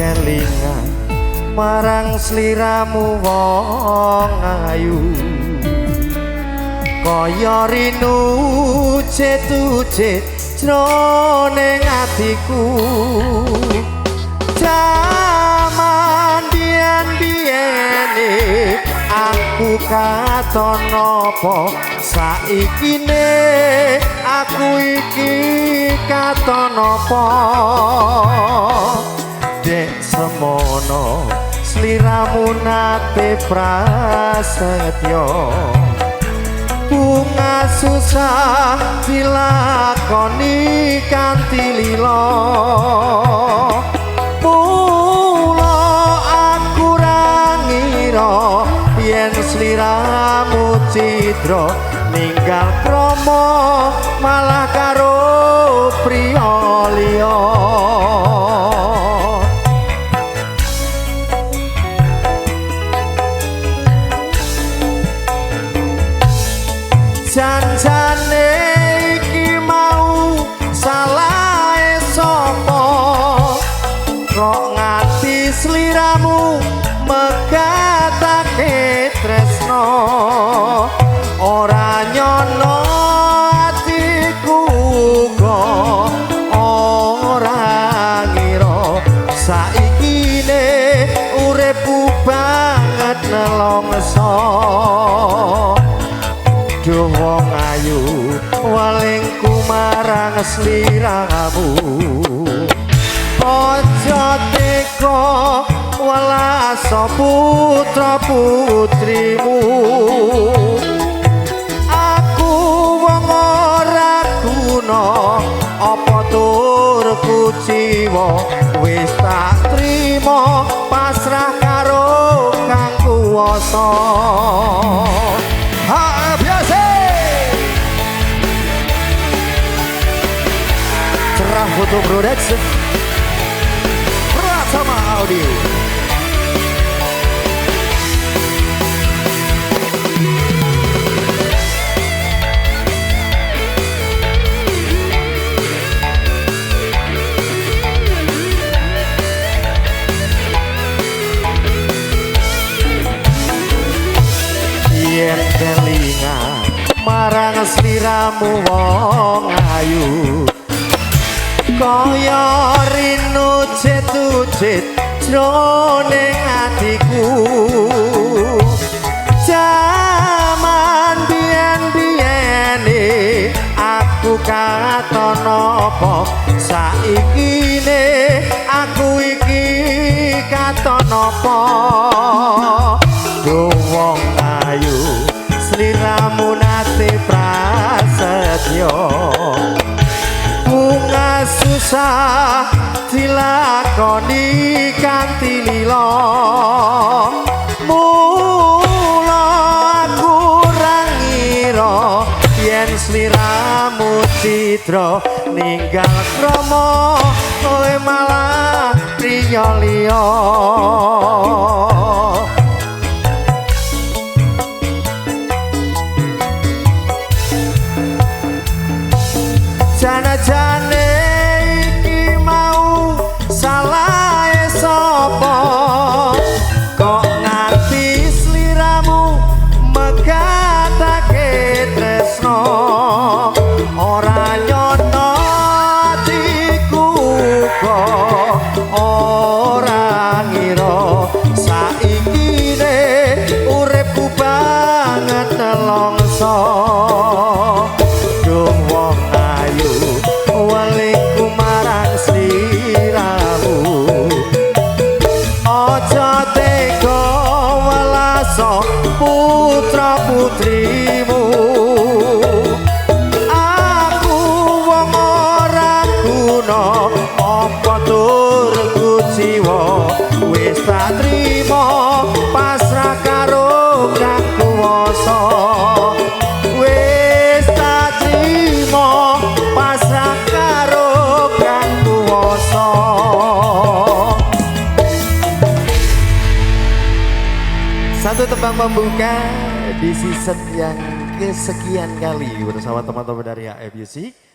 kelingan marang sliramu wong ayu kaya rinu cet-cet jroning atiku jaman biyen-biyene aku katon apa saikine aku iki katon apa dek semono sliramu nate prasetyo bunga susah dilakoni kanthi lila mula aku ra ngira yen sliramu cidra ninggal krama malah karo priya liya janjane iki mau salahe sapa kok nganti sliramu megatake tresno ora nyono atiku kok ora ngira saikine uripku banget nelongso duh wong ayu walingku marang sliramu aja teka welas putra putrimu aku wong ora guna apa turku jiwa wis tak trima pasrah karo kang kuwasa Cerah Foto Production Pratama Audio yen kelingan marang sliramu wong ayu kaya rinu cet-cet jroning atiku jaman biyen-biyene aku katon apa saikine aku iki katon apa duh wong ayu sliramu nate prasetyo bunga susah dilakoni kanthi lila mula aku ra ngira yen sliramu cidra ninggal krama kowe malah priya liya janjane iki mau salahe sapa kok nganti sliramu megatake tresno ora nyono atiku kok ora ngira saikine uripku banget nelongso duh wong walingku marang sliramu aja tega welas putra putrimu aku wong ora guna apa turku jiwa wis tak trima pasrah karo kang kuwasa wis tak trima pasrah karo kang kuwasa satu tembang pembuka di season yang kesekian kali bersama teman-teman dari AF Music.